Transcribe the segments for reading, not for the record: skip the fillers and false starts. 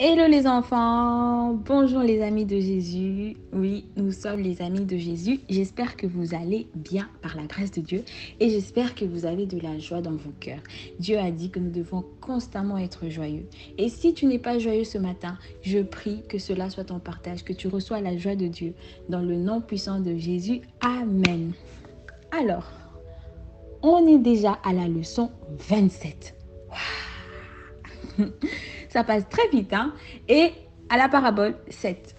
Hello les enfants, bonjour les amis de Jésus. Oui, nous sommes les amis de Jésus. J'espère que vous allez bien par la grâce de Dieu et j'espère que vous avez de la joie dans vos cœurs. Dieu a dit que nous devons constamment être joyeux. Et si tu n'es pas joyeux ce matin, je prie que cela soit ton partage, que tu reçois la joie de Dieu dans le nom puissant de Jésus. Amen. Alors, on est déjà à la leçon 27. Ça passe très vite, hein? Et à la parabole 7,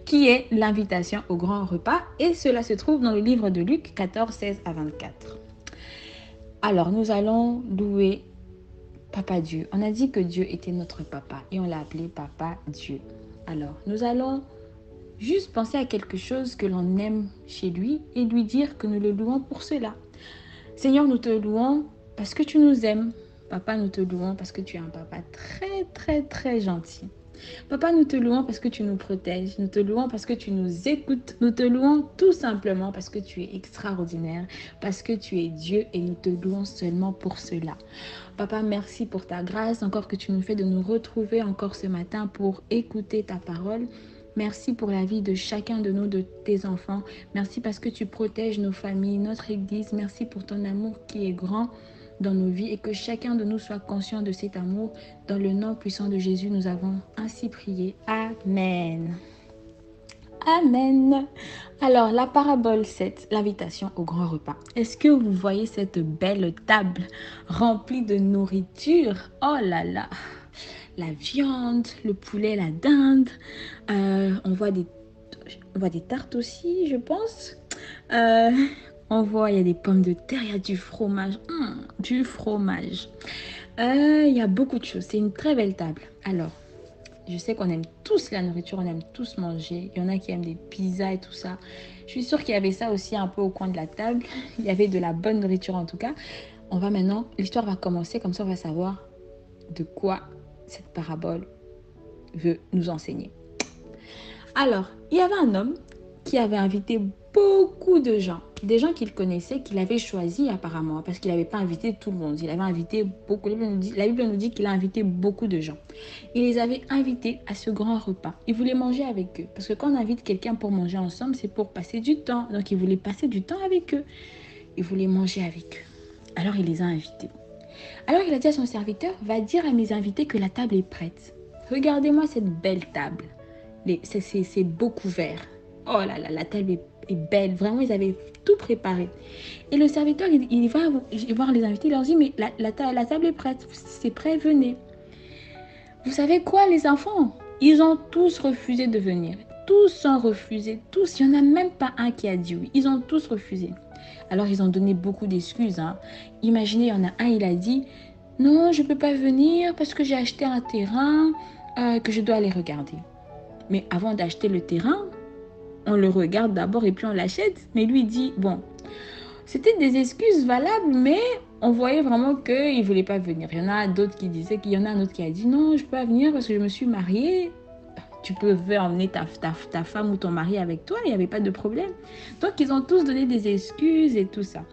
qui est l'invitation au grand repas. Et cela se trouve dans le livre de Luc 14, 16 à 24. Alors, nous allons louer Papa Dieu. On a dit que Dieu était notre papa et on l'a appelé Papa Dieu. Alors, nous allons juste penser à quelque chose que l'on aime chez lui et lui dire que nous le louons pour cela. Seigneur, nous te louons parce que tu nous aimes. Papa, nous te louons parce que tu es un papa très, très, très gentil. Papa, nous te louons parce que tu nous protèges. Nous te louons parce que tu nous écoutes. Nous te louons tout simplement parce que tu es extraordinaire, parce que tu es Dieu et nous te louons seulement pour cela. Papa, merci pour ta grâce, encore que tu nous fais de nous retrouver encore ce matin pour écouter ta parole. Merci pour la vie de chacun de nous, de tes enfants. Merci parce que tu protèges nos familles, notre Église. Merci pour ton amour qui est grand dans nos vies et que chacun de nous soit conscient de cet amour. Dans le nom puissant de Jésus, nous avons ainsi prié. Amen. Amen. Alors, la parabole 7, l'invitation au grand repas. Est-ce que vous voyez cette belle table remplie de nourriture? Oh là là! La viande, le poulet, la dinde. On voit des tartes aussi, je pense. Euh, on voit, il y a des pommes de terre, il y a du fromage. Du fromage. Il y a beaucoup de choses. C'est une très belle table. Alors, je sais qu'on aime tous la nourriture, on aime tous manger. Il y en a qui aiment des pizzas et tout ça. Je suis sûre qu'il y avait ça aussi un peu au coin de la table. Il y avait de la bonne nourriture en tout cas. On va maintenant, l'histoire va commencer, comme ça on va savoir de quoi cette parabole veut nous enseigner. Alors, il y avait un homme qui avait invité beaucoup de gens, des gens qu'il connaissait, qu'il avait choisi apparemment, parce qu'il n'avait pas invité tout le monde. Il avait invité beaucoup. La Bible nous dit qu'il a invité beaucoup de gens. Il les avait invités à ce grand repas. Il voulait manger avec eux, parce que quand on invite quelqu'un pour manger ensemble, c'est pour passer du temps. Donc, il voulait passer du temps avec eux. Il voulait manger avec eux. Alors, il les a invités. Alors, il a dit à son serviteur, va dire à mes invités que la table est prête. Regardez-moi cette belle table. C'est beau couvert. Oh là là, la table est belle. Vraiment, ils avaient tout préparé. Et le serviteur, il va voir les invités. Il leur dit, mais la table est prête. C'est prêt, venez. Vous savez quoi, les enfants? Ils ont tous refusé de venir. Tous ont refusé. Tous. Il n'y en a même pas un qui a dit oui. Ils ont tous refusé. Alors, ils ont donné beaucoup d'excuses. Imaginez, il y en a un, il a dit, non, je ne peux pas venir parce que j'ai acheté un terrain que je dois aller regarder. Mais avant d'acheter le terrain, on le regarde d'abord et puis on l'achète. Mais lui dit, bon, c'était des excuses valables, mais on voyait vraiment qu'il ne voulait pas venir. Il y en a d'autres qui disaient qu'il y en a un autre qui a dit, non, je ne peux pas venir parce que je me suis mariée. Tu peux emmener ta femme ou ton mari avec toi, il n'y avait pas de problème. Donc, ils ont tous donné des excuses et tout ça.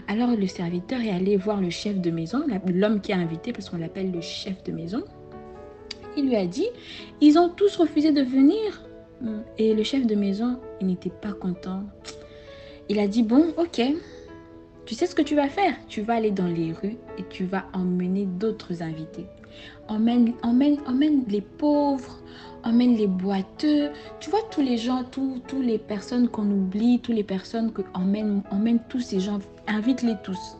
Alors, le serviteur est allé voir le chef de maison, l'homme qui a invité, parce qu'on l'appelle le chef de maison. Il lui a dit, ils ont tous refusé de venir. Et le chef de maison, il n'était pas content. Il a dit, bon, ok, tu sais ce que tu vas faire? Tu vas aller dans les rues et tu vas emmener d'autres invités. Emmène les pauvres, emmène les boiteux. Tu vois, tous les gens, tous les personnes qu'on oublie, toutes les personnes que emmène tous ces gens, invite-les tous.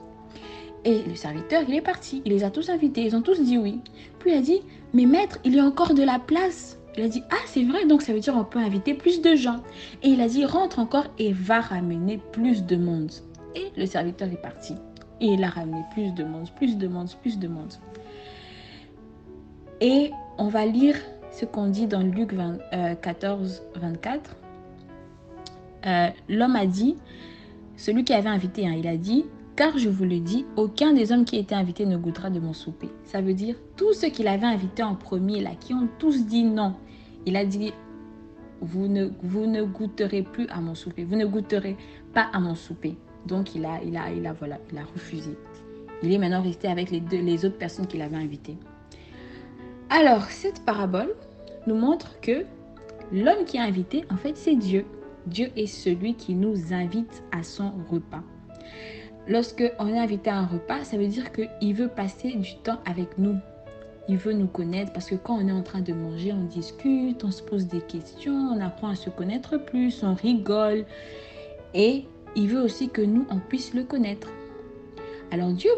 Et le serviteur, il est parti. Il les a tous invités. Ils ont tous dit oui. Puis il a dit, mais maître, il y a encore de la place. Il a dit, ah, c'est vrai, donc ça veut dire qu'on peut inviter plus de gens. Et il a dit, rentre encore et va ramener plus de monde. Et le serviteur est parti. Et il a ramené plus de monde, plus de monde, plus de monde. Et on va lire ce qu'on dit dans Luc 14, 24. L'homme a dit, celui qui avait invité, il a dit, car je vous le dis, aucun des hommes qui étaient invités ne goûtera de mon souper. Ça veut dire, tous ceux qu'il avait invités en premier, là, qui ont tous dit non, il a dit, vous ne goûterez plus à mon souper. Vous ne goûterez pas à mon souper. Donc, il a refusé. Il est maintenant resté avec les autres personnes qu'il avait invitées. Alors, cette parabole nous montre que l'homme qui est invité, en fait, c'est Dieu. Dieu est celui qui nous invite à son repas. Lorsque on est invité à un repas, ça veut dire qu'il veut passer du temps avec nous. Il veut nous connaître parce que quand on est en train de manger, on discute, on se pose des questions, on apprend à se connaître plus, on rigole. Et il veut aussi que nous, on puisse le connaître. Alors Dieu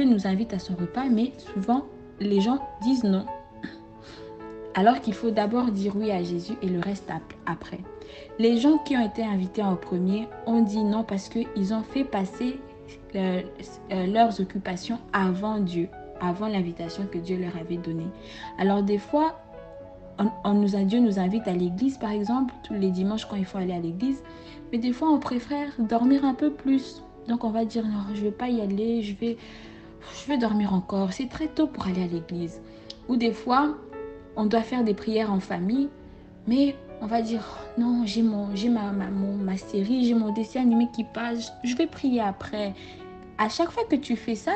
nous invite à son repas, mais souvent les gens disent non. Alors qu'il faut d'abord dire oui à Jésus et le reste après. Les gens qui ont été invités en premier ont dit non parce qu'ils ont fait passer leurs occupations avant Dieu, avant l'invitation que Dieu leur avait donnée. Alors des fois, Dieu nous invite à l'église par exemple, tous les dimanches quand il faut aller à l'église, mais des fois on préfère dormir un peu plus. Donc on va dire non, je ne vais pas y aller, je vais dormir encore, c'est très tôt pour aller à l'église. Ou des fois, on doit faire des prières en famille, mais on va dire non, j'ai ma série, j'ai mon dessin animé qui passe, je vais prier après. À chaque fois que tu fais ça,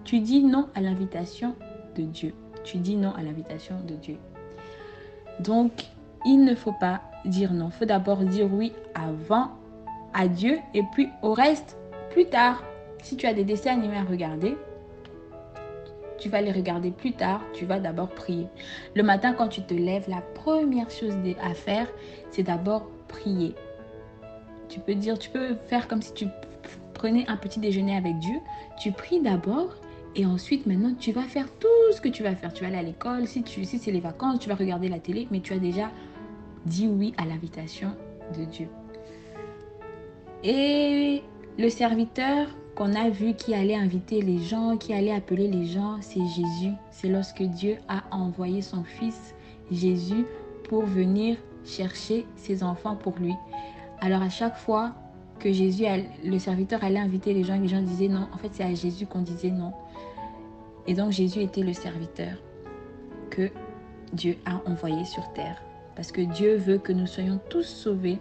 tu dis non à l'invitation de Dieu. Tu dis non à l'invitation de Dieu. Donc, il ne faut pas dire non. Il faut d'abord dire oui avant à Dieu et puis au reste plus tard. Si tu as des dessins animés à regarder, tu vas les regarder plus tard, tu vas d'abord prier. Le matin, quand tu te lèves, la première chose à faire, c'est d'abord prier. Tu peux faire comme si tu prenais un petit déjeuner avec Dieu. Tu pries d'abord et ensuite, maintenant, tu vas faire tout ce que tu vas faire. Tu vas aller à l'école, si c'est les vacances, tu vas regarder la télé, mais tu as déjà dit oui à l'invitation de Dieu. Et le serviteur qu'on a vu qui allait inviter les gens, qui allait appeler les gens, c'est Jésus. C'est lorsque Dieu a envoyé son fils Jésus pour venir chercher ses enfants pour lui. Alors à chaque fois que le serviteur allait inviter les gens disaient non. En fait, c'est à Jésus qu'on disait non. Et donc Jésus était le serviteur que Dieu a envoyé sur terre. Parce que Dieu veut que nous soyons tous sauvés.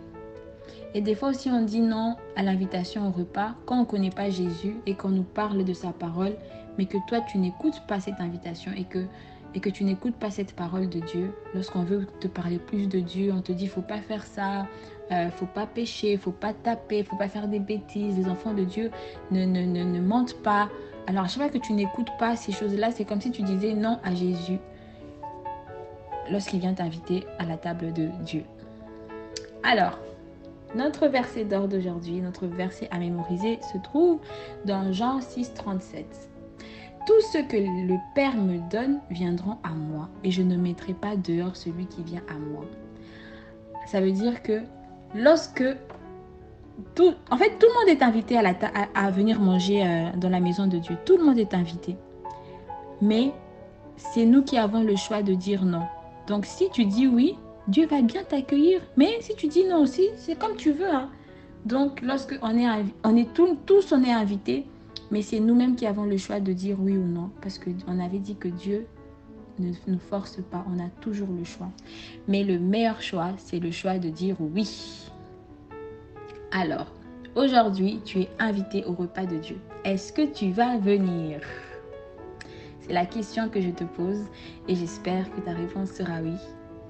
Et des fois aussi, on dit non à l'invitation au repas quand on ne connaît pas Jésus et qu'on nous parle de sa parole, mais que toi, tu n'écoutes pas cette invitation et que tu n'écoutes pas cette parole de Dieu. Lorsqu'on veut te parler plus de Dieu, on te dit, il ne faut pas faire ça, il ne faut pas pécher, il ne faut pas taper, il ne faut pas faire des bêtises. Les enfants de Dieu ne mentent pas. Alors, à chaque fois que tu n'écoutes pas ces choses-là, c'est comme si tu disais non à Jésus lorsqu'il vient t'inviter à la table de Dieu. Alors, notre verset d'or d'aujourd'hui, notre verset à mémoriser, se trouve dans Jean 6, 37. Tout ce que le Père me donne viendront à moi et je ne mettrai pas dehors celui qui vient à moi. Ça veut dire que lorsque tout le monde est invité à venir manger dans la maison de Dieu. Tout le monde est invité. Mais c'est nous qui avons le choix de dire non. Donc si tu dis oui, Dieu va bien t'accueillir. Mais si tu dis non aussi, c'est comme tu veux. Hein. Donc lorsque tous on est invités, mais c'est nous-mêmes qui avons le choix de dire oui ou non. Parce qu'on avait dit que Dieu ne nous force pas. On a toujours le choix. Mais le meilleur choix, c'est le choix de dire oui. Alors, aujourd'hui, tu es invité au repas de Dieu. Est-ce que tu vas venir? C'est la question que je te pose et j'espère que ta réponse sera oui.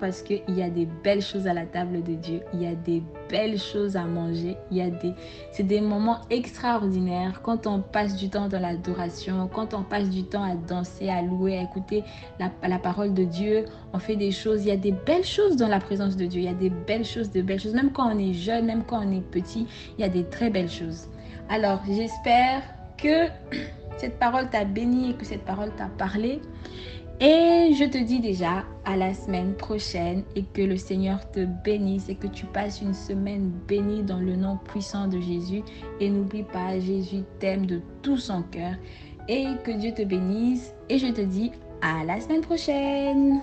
Parce qu'il y a des belles choses à la table de Dieu. Il y a des belles choses à manger. C'est des moments extraordinaires quand on passe du temps dans l'adoration, quand on passe du temps à danser, à louer, à écouter la parole de Dieu. On fait des choses. Il y a des belles choses dans la présence de Dieu. Il y a des belles choses, de belles choses. Même quand on est jeune, même quand on est petit, il y a des très belles choses. Alors, j'espère que cette parole t'a béni et que cette parole t'a parlé. Et je te dis déjà à la semaine prochaine et que le Seigneur te bénisse et que tu passes une semaine bénie dans le nom puissant de Jésus. Et n'oublie pas, Jésus t'aime de tout son cœur et que Dieu te bénisse. Et je te dis à la semaine prochaine.